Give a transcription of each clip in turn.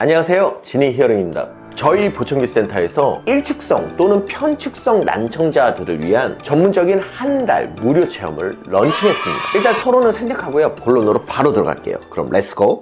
안녕하세요, 지니 히어링입니다. 저희 보청기 센터에서 일측성 또는 편측성 난청자들을 위한 전문적인 한 달 무료 체험을 런칭했습니다. 일단 서로는 생략하고요, 본론으로 바로 들어갈게요. 그럼 렛츠고!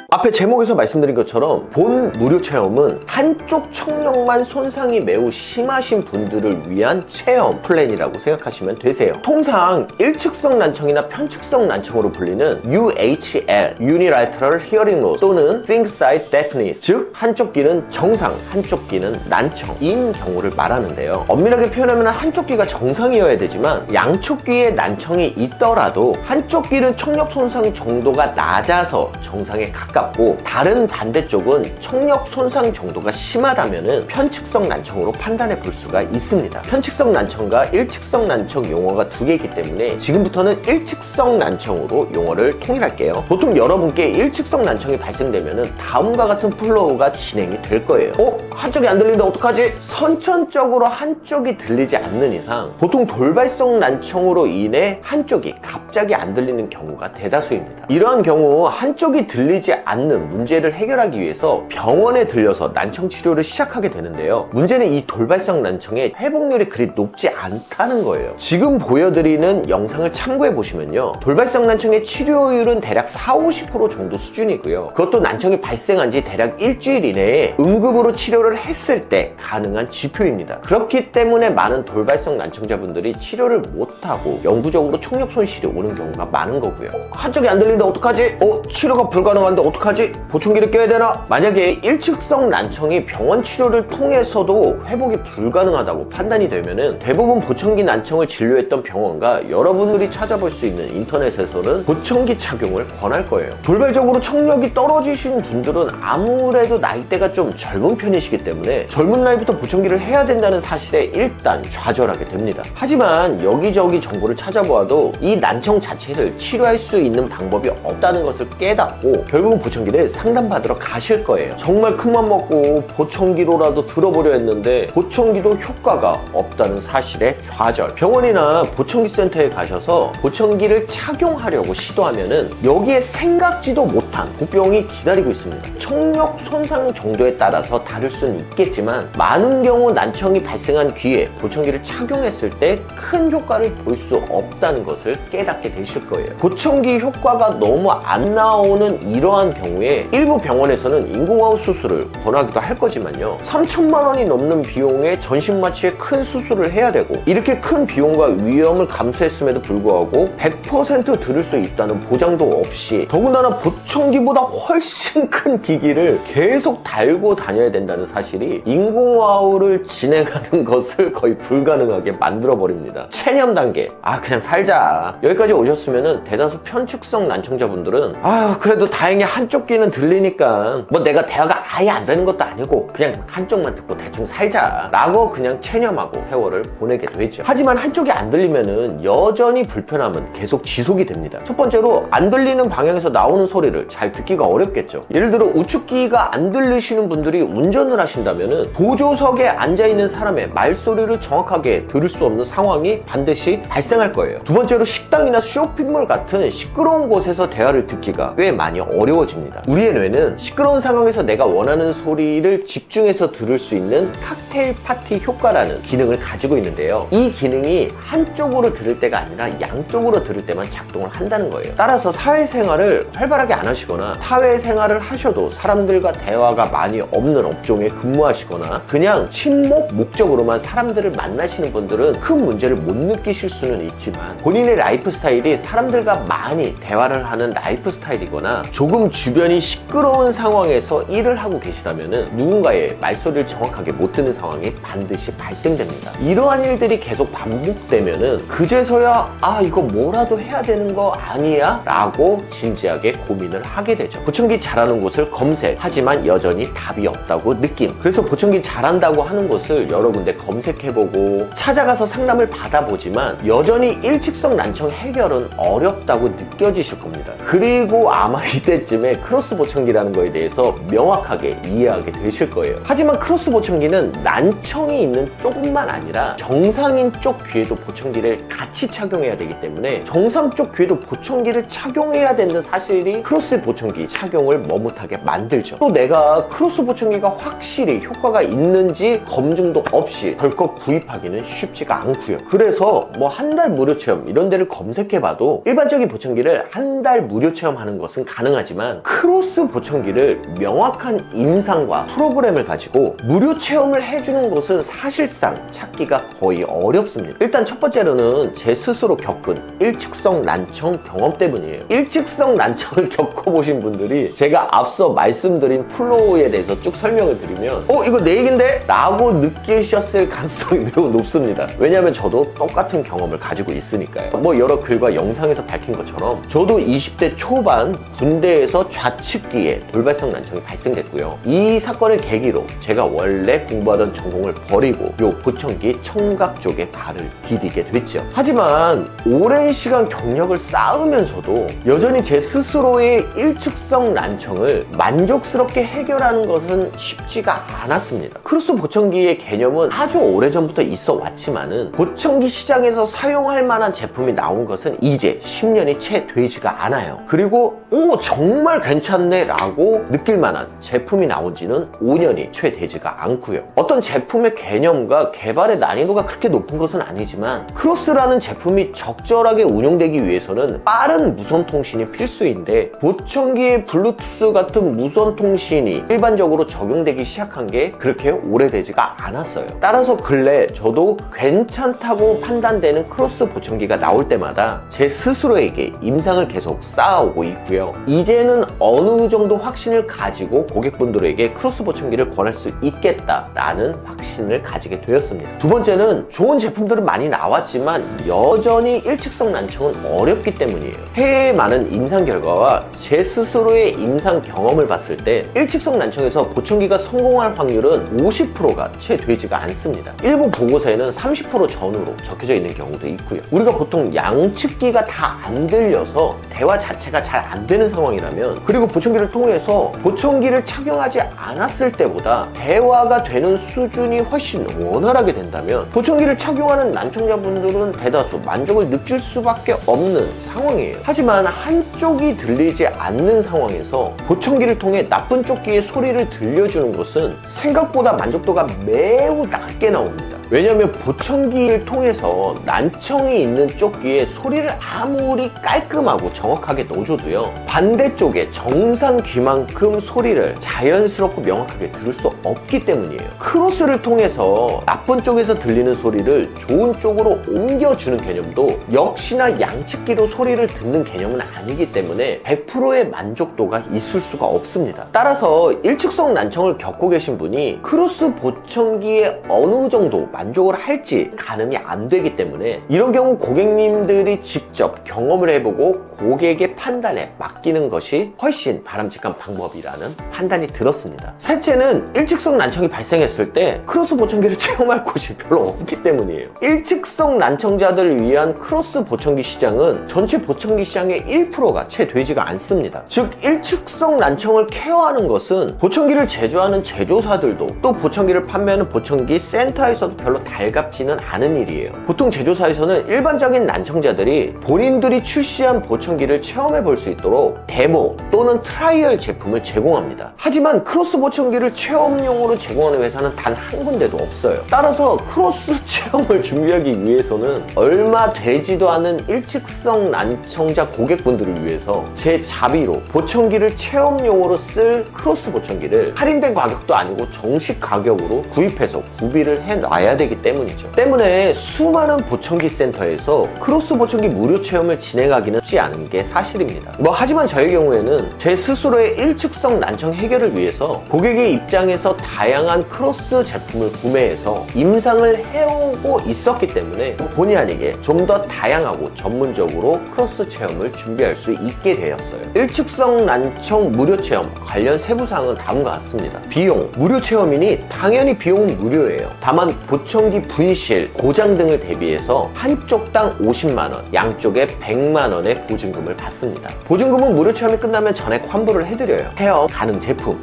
앞에 제목에서 말씀드린 것처럼 본 무료 체험은 한쪽 청력만 손상이 매우 심하신 분들을 위한 체험 플랜이라고 생각하시면 되세요. 통상 일측성 난청이나 편측성 난청으로 불리는 UHL, Unilateral Hearing Loss 또는 Single Side Deafness, 즉 한쪽 귀는 정상, 한쪽 귀는 난청인 경우를 말하는데요. 엄밀하게 표현하면 한쪽 귀가 정상이어야 되지만 양쪽 귀에 난청이 있더라도 한쪽 귀는 청력 손상 정도가 낮아서 정상에 가깝고 다른 반대쪽은 청력 손상 정도가 심하다면 편측성 난청으로 판단해 볼 수가 있습니다. 편측성 난청과 일측성 난청 용어가 두 개이기 때문에 지금부터는 일측성 난청으로 용어를 통일할게요. 보통 여러분께 일측성 난청이 발생되면 다음과 같은 플로우가 진행이 될 거예요. 한쪽이 안 들리는데 어떡하지? 선천적으로 한쪽이 들리지 않는 이상 보통 돌발성 난청으로 인해 한쪽이 갑자기 안 들리는 경우가 대다수입니다. 이러한 경우 한쪽이 들리지 않는 문제를 해결하기 위해서 병원에 들려서 난청 치료를 시작하게 되는데요. 문제는 이 돌발성 난청의 회복률이 그리 높지 않다는 거예요. 지금 보여드리는 영상을 참고해 보시면요, 돌발성 난청의 치료율은 대략 40-50% 정도 수준이고요. 그것도 난청이 발생한 지 대략 일주일 이내에 응급으로 치료를 했을 때 가능한 지표입니다. 그렇기 때문에 많은 돌발성 난청자분들이 치료를 못하고 영구적으로 청력 손실이 오는 경우가 많은 거고요. 한쪽이 안 들리는데 어떡하지? 치료가 불가능한데 어떡하지? 보청기를 껴야 되나? 만약에 일측성 난청이 병원 치료를 통해서도 회복이 불가능하다고 판단이 되면은 대부분 보청기 난청을 진료했던 병원과 여러분들이 찾아볼 수 있는 인터넷에서는 보청기 착용을 권할 거예요. 돌발적으로 청력이 떨어지신 분들은 아무래도 나이대가 좀 젊은 편이시기 때문에 젊은 나이부터 보청기를 해야 된다는 사실에 일단 좌절하게 됩니다. 하지만 여기저기 정보를 찾아보아도 이 난청 자체를 치료할 수 있는 방법이 없다는 것을 깨닫고 결국은 보청기를 상담받으러 가실 거예요. 정말 큰맘 먹고 보청기로라도 들어보려 했는데 보청기도 효과가 없다는 사실에 좌절. 병원이나 보청기 센터에 가셔서 보청기를 착용하려고 시도하면은 여기에 생각지도 못한 복병이 기다리고 있습니다. 청력 손상 정도에 따라서 다를 수는 있겠지만 많은 경우 난청이 발생한 귀에 보청기를 착용했을 때 큰 효과를 볼 수 없다는 것을 깨닫게 되실 거예요. 보청기 효과가 너무 안 나오는 이러한 경우에 일부 병원에서는 인공호흡 수술을 권하기도 할 거지만요, 3천만 원이 넘는 비용에 전신마취에 큰 수술을 해야 되고 이렇게 큰 비용과 위험을 감수했음에도 불구하고 100% 들을 수 있다는 보장도 없이 더군다나 보청기보다 훨씬 큰 기기를 계속 달고 다녀야 된다는 사실이 인공호흡을 진행하는 것을 거의 불가능하게 만들어 버립니다. 체념 단계, 그냥 살자. 여기까지 오셨으면 대다수 편측성 난청자분들은 그래도 다행히 한쪽 귀는 들리니까 뭐 내가 대화가 아예 안 되는 것도 아니고 그냥 한쪽만 듣고 대충 살자 라고 그냥 체념하고 세월을 보내게 되죠. 하지만 한쪽이 안 들리면은 여전히 불편함은 계속 지속이 됩니다. 첫 번째로 안 들리는 방향에서 나오는 소리를 잘 듣기가 어렵겠죠. 예를 들어 우측귀가 안 들리시는 분들이 운전을 하신다면은 보조석에 앉아있는 사람의 말소리를 정확하게 들을 수 없는 상황이 반드시 발생할 거예요. 두 번째로 식당이나 쇼핑몰 같은 시끄러운 곳에서 대화를 듣기가 꽤 많이 어려워집니다. 우리의 뇌는 시끄러운 상황에서 내가 원하는 소리를 집중해서 들을 수 있는 칵테일 파티 효과라는 기능을 가지고 있는데요, 이 기능이 한쪽으로 들을 때가 아니라 양쪽으로 들을 때만 작동을 한다는 거예요. 따라서 사회생활을 활발하게 안 하시거나 사회생활을 하셔도 사람들과 대화가 많이 없는 업종에 근무하시거나 그냥 친목 목적으로만 사람들을 만나시는 분들은 큰 문제를 못 느끼실 수는 있지만 본인의 라이프 스타일이 사람들과 많이 대화를 하는 라이프 스타일이거나 조금 주변이 시끄러운 상황에서 일을 하고 계시다면 누군가의 말소리를 정확하게 못 듣는 상황이 반드시 발생됩니다. 이러한 일들이 계속 반복되면 그제서야 이거 뭐라도 해야 되는 거 아니야? 라고 진지하게 고민을 하게 되죠. 보청기 잘하는 곳을 검색하지만 여전히 답이 없다고 느낌. 그래서 보청기 잘한다고 하는 곳을 여러 군데 검색해보고 찾아가서 상담을 받아보지만 여전히 일측성 난청 해결은 어렵다고 느껴지실 겁니다. 그리고 아마 이때쯤에 크로스 보청기라는 거에 대해서 명확하게 이해하게 되실 거예요. 하지만 크로스 보청기는 난청이 있는 쪽뿐만 아니라 정상인 쪽 귀에도 보청기를 같이 착용해야 되기 때문에 정상 쪽 귀에도 보청기를 착용해야 되는 사실이 크로스 보청기 착용을 머뭇하게 만들죠. 또 내가 크로스 보청기가 확실히 효과가 있는지 검증도 없이 덜컥 구입하기는 쉽지가 않고요. 그래서 뭐 한 달 무료 체험 이런 데를 검색해봐도 일반적인 보청기를 한 달 무료 체험하는 것은 가능하지만 크로스 보청기를 명확한 임상과 프로그램을 가지고 무료 체험을 해주는 것은 사실상 찾기가 거의 어렵습니다. 일단 첫 번째로는 제 스스로 겪은 일측성 난청 경험 때문이에요. 일측성 난청을 겪어보신 분들이 제가 앞서 말씀드린 플로우에 대해서 쭉 설명을 드리면 이거 내 얘긴데? 라고 느끼셨을 가능성이 매우 높습니다. 왜냐하면 저도 똑같은 경험을 가지고 있으니까요. 뭐 여러 글과 영상에서 밝힌 것처럼 저도 20대 초반 군대에서 좌측귀에 돌발성 난청이 발생됐고요. 이 사건을 계기로 제가 원래 공부하던 전공을 버리고 요 보청기 청각 쪽에 발을 디디게 됐죠. 하지만 오랜 시간 경력을 쌓으면서도 여전히 제 스스로의 일측성 난청을 만족스럽게 해결하는 것은 쉽지가 않았습니다. 크로스 보청기의 개념은 아주 오래전부터 있어 왔지만은 보청기 시장에서 사용할 만한 제품이 나온 것은 이제 10년이 채 되지가 않아요. 그리고 정말 괜찮네 라고 느낄 만한 제품이 나온 지는 5년이 채 되지가 않고요. 어떤 제품의 개념과 개발의 난이도가 그렇게 높은 것은 아니지만 크로스라는 제품이 적절하게 운용되기 위해서는 빠른 무선 통신이 필수인데 보청기의 블루투스 같은 무선 통신이 일반적으로 적용되기 시작한 게 그렇게 오래되지가 않았어요. 따라서 근래 저도 괜찮다고 판단되는 크로스 보청기가 나올 때마다 제 스스로에게 임상을 계속 쌓아오고 있고요. 이제는 어느 정도 확신을 가지고 고객분들에게 크로스 보청기를 권할 수 있겠다라는 확신을 가지게 되었습니다. 두 번째는 좋은 제품들은 많이 나왔지만 여전히 일측성 난청은 어렵기 때문이에요. 해외의 많은 임상 결과와 제 스스로의 임상 경험을 봤을 때 일측성 난청에서 보청기가 성공할 확률은 50%가 채 되지가 않습니다. 일부 보고서에는 30% 전후로 적혀져 있는 경우도 있고요. 우리가 보통 양측기가 다 안 들려서 대화 자체가 잘 안 되는 상황이라면, 그리고 보청기를 통해서 보청기를 착용하지 않았을 때보다 대화가 되는 수준이 훨씬 원활하게 된다면 보청기를 착용하는 난청자분들은 대다수 만족을 느낄 수밖에 없는 상황이에요. 하지만 한쪽이 들리지 않는 상황에서 보청기를 통해 나쁜 쪽 귀의 소리를 들려주는 것은 생각보다 만족도가 매우 낮게 나옵니다. 왜냐하면 보청기를 통해서 난청이 있는 쪽 귀에 소리를 아무리 깔끔하고 정확하게 넣어줘도요, 반대쪽에 정상 귀만큼 소리를 자연스럽고 명확하게 들을 수 없기 때문이에요. 크로스를 통해서 나쁜 쪽에서 들리는 소리를 좋은 쪽으로 옮겨주는 개념도 역시나 양측기로 소리를 듣는 개념은 아니기 때문에 100%의 만족도가 있을 수가 없습니다. 따라서 일측성 난청을 겪고 계신 분이 크로스 보청기에 어느 정도 만족을 할지 가늠이 안 되기 때문에 이런 경우 고객님들이 직접 경험을 해보고 고객의 판단에 맡기는 것이 훨씬 바람직한 방법이라는 판단이 들었습니다. 셋째는 일측성 난청이 발생했을 때 크로스 보청기를 체험할 곳이 별로 없기 때문이에요. 일측성 난청자들을 위한 크로스 보청기 시장은 전체 보청기 시장의 1%가 채 되지가 않습니다. 즉 일측성 난청을 케어하는 것은 보청기를 제조하는 제조사들도 또 보청기를 판매하는 보청기 센터에서도 별로 달갑지는 않은 일이에요. 보통 제조사에서는 일반적인 난청자들이 본인들이 출시한 보청기를 체험해 볼 수 있도록 데모 또는 트라이얼 제품을 제공합니다. 하지만 크로스 보청기를 체험용으로 제공하는 회사는 단 한 군데도 없어요. 따라서 크로스 체험을 준비하기 위해서는 얼마 되지도 않은 일측성 난청자 고객분들을 위해서 제 자비로 보청기를 체험용으로 쓸 크로스 보청기를 할인된 가격도 아니고 정식 가격으로 구입해서 구비를 해놔야 되기 때문이죠. 때문에 수많은 보청기 센터에서 크로스 보청기 무료 체험을 진행하기는 쉽지 않은 게 사실입니다. 하지만 저의 경우에는 제 스스로의 일측성 난청 해결을 위해서 고객의 입장에서 다양한 크로스 제품을 구매해서 임상을 해오고 있었기 때문에 본의 아니게 좀 더 다양하고 전문적으로 크로스 체험을 준비할 수 있게 되었어요. 일측성 난청 무료 체험 관련 세부사항은 다음과 같습니다. 비용, 무료 체험이니 당연히 비용은 무료예요. 다만 보청기 분실, 고장 등을 대비해서 한쪽당 50만원, 양쪽에 100만원의 보증금을 받습니다. 보증금은 무료 체험이 끝나면 전액 환불을 해드려요. 체험 가능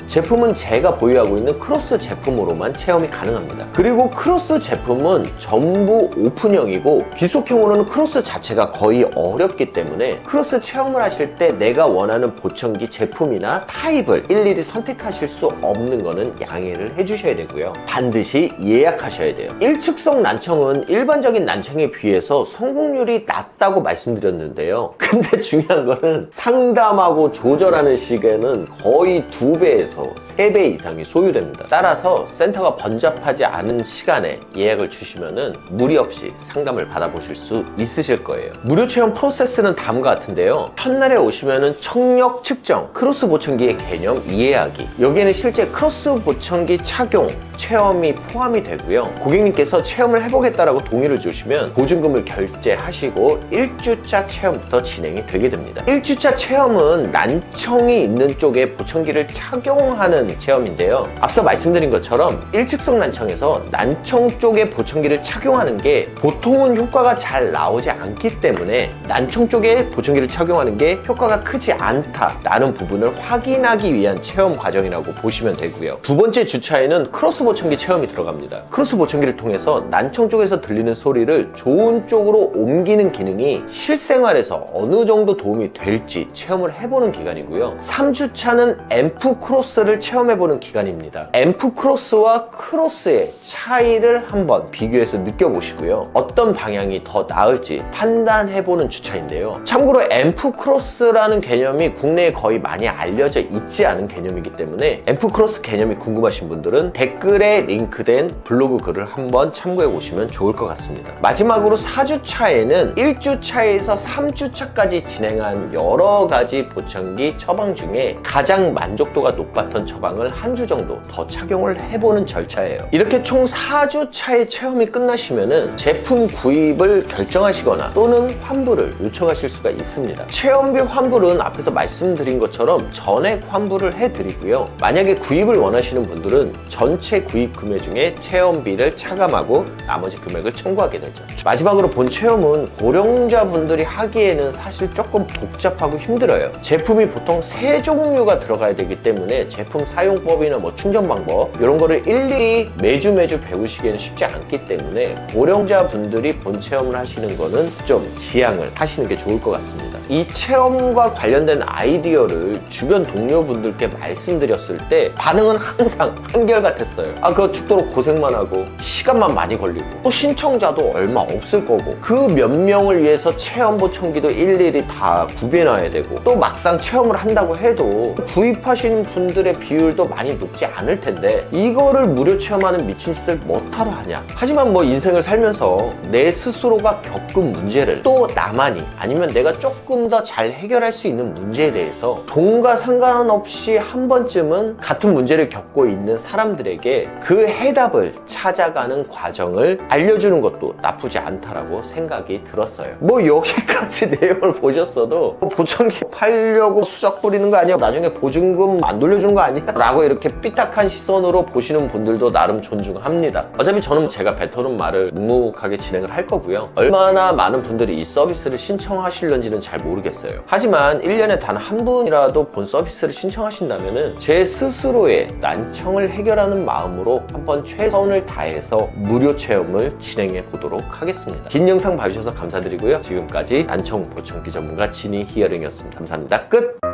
제품은 제가 보유하고 있는 크로스 제품으로만 체험이 가능합니다. 그리고 크로스 제품은 전부 오픈형이고 기속형으로는 크로스 자체가 거의 어렵기 때문에 크로스 체험을 하실 때 내가 원하는 보청기 제품이나 타입을 일일이 선택하실 수 없는 거는 양해를 해주셔야 되고요. 반드시 예약하셔야 돼요. 일축성 난청은 일반적인 난청에 비해서 성공률이 낮다고 말씀드렸는데요. 근데 중요한 거는 상담하고 조절하는 시간은 거의 2배에서 3배 이상이 소요됩니다. 따라서 센터가 번잡하지 않은 시간에 예약을 주시면은 무리 없이 상담을 받아보실 수 있으실 거예요. 무료 체험 프로세스는 다음과 같은데요. 첫날에 오시면은 청력 측정, 크로스 보청기의 개념 이해하기, 여기에는 실제 크로스 보청기 착용 체험이 포함이 되고요. 고객님께서 체험을 해보겠다라고 동의를 주시면 보증금을 결제하시고 1주차 체험부터 진행이 되게 됩니다. 1주차 체험은 난청이 있는 쪽에 보청기를 착용하는 체험인데요. 앞서 말씀드린 것처럼 일측성 난청에서 난청 쪽에 보청기를 착용하는 게 보통은 효과가 잘 나오지 않기 때문에 난청 쪽에 보청기를 착용하는 게 효과가 크지 않다라는 부분을 확인하기 위한 체험 과정이라고 보시면 되고요. 두 번째 주차에는 크로스 보청기 체험이 들어갑니다. 크로스 보청기를 통해서 난청 쪽에서 들리는 소리를 좋은 쪽으로 옮기는 기능이 실생활에서 어느 정도 도움이 될지 체험을 해보는 기간이고요. 3주차는 앰프 크로스를 체험해보는 기간입니다. 앰프 크로스와 크로스의 차이를 한번 비교해서 느껴보시고요. 어떤 방향이 더 나을지 판단해보는 주차인데요. 참고로 앰프 크로스라는 개념이 국내에 거의 많이 알려져 있지 않은 개념이기 때문에 앰프 크로스 개념이 궁금하신 분들은 댓글에 링크된 블로그 글을 한번 참고해 보시면 좋을 것 같습니다. 마지막으로 4주차에는 1주차에서 3주차까지 진행한 여러 가지 보청기 처방 중에 가장 만족도가 높았던 처방을 한 주 정도 더 착용을 해보는 절차예요. 이렇게 총 4주차의 체험이 끝나시면은 제품 구입을 결정하시거나 또는 환불을 요청하실 수가 있습니다. 체험비 환불은 앞에서 말씀드린 것처럼 전액 환불을 해드리고요. 만약에 구입을 원하시는 분들은 전체 구입 구매 중에 체험비를 차감하고 나머지 금액을 청구하게 되죠. 마지막으로 본 체험은 고령자분들이 하기에는 사실 조금 복잡하고 힘들어요. 제품이 보통 3종류가 들어가야 되기 때문에 제품 사용법이나 뭐 충전 방법 이런 거를 일일이 매주 배우시기에는 쉽지 않기 때문에 고령자분들이 본 체험을 하시는 거는 좀 지양을 하시는 게 좋을 것 같습니다. 이 체험과 관련된 아이디어를 주변 동료분들께 말씀드렸을 때 반응은 항상 한결같았어요. 그거 죽도록 고생만 하고 시간만 많이 걸리고 또 신청자도 얼마 없을 거고 그 몇 명을 위해서 체험 보청기도 일일이 다 구비해놔야 되고 또 막상 체험을 한다고 해도 구입하신 분들의 비율도 많이 높지 않을 텐데 이거를 무료 체험하는 미친 짓을 뭐하러 하냐. 하지만 뭐 인생을 살면서 내 스스로가 겪은 문제를 또 나만이 아니면 내가 조금 더 잘 해결할 수 있는 문제에 대해서 돈과 상관없이 한 번쯤은 같은 문제를 겪고 있는 사람들에게 그 해답을 찾아가는 과정을 알려주는 것도 나쁘지 않다라고 생각이 들었어요. 뭐 여기까지 내용을 보셨어도 보청기 팔려고 수작 부리는 거 아니야? 나중에 보증금 안 돌려주는 거 아니야? 라고 이렇게 삐딱한 시선으로 보시는 분들도 나름 존중합니다. 어차피 저는 제가 뱉어놓은 말을 묵묵하게 진행을 할 거고요. 얼마나 많은 분들이 이 서비스를 신청하실런지는 잘 모르겠어요. 하지만 1년에 단 한 분이라도 본 서비스를 신청하신다면 제 스스로의 난청을 해결하는 마음으로 한번 최선을 다해서 무료 체험을 진행해 보도록 하겠습니다. 긴 영상 봐주셔서 감사드리고요. 지금까지 난청 보청기 전문가 지니 히어링이었습니다. 감사합니다. 끝!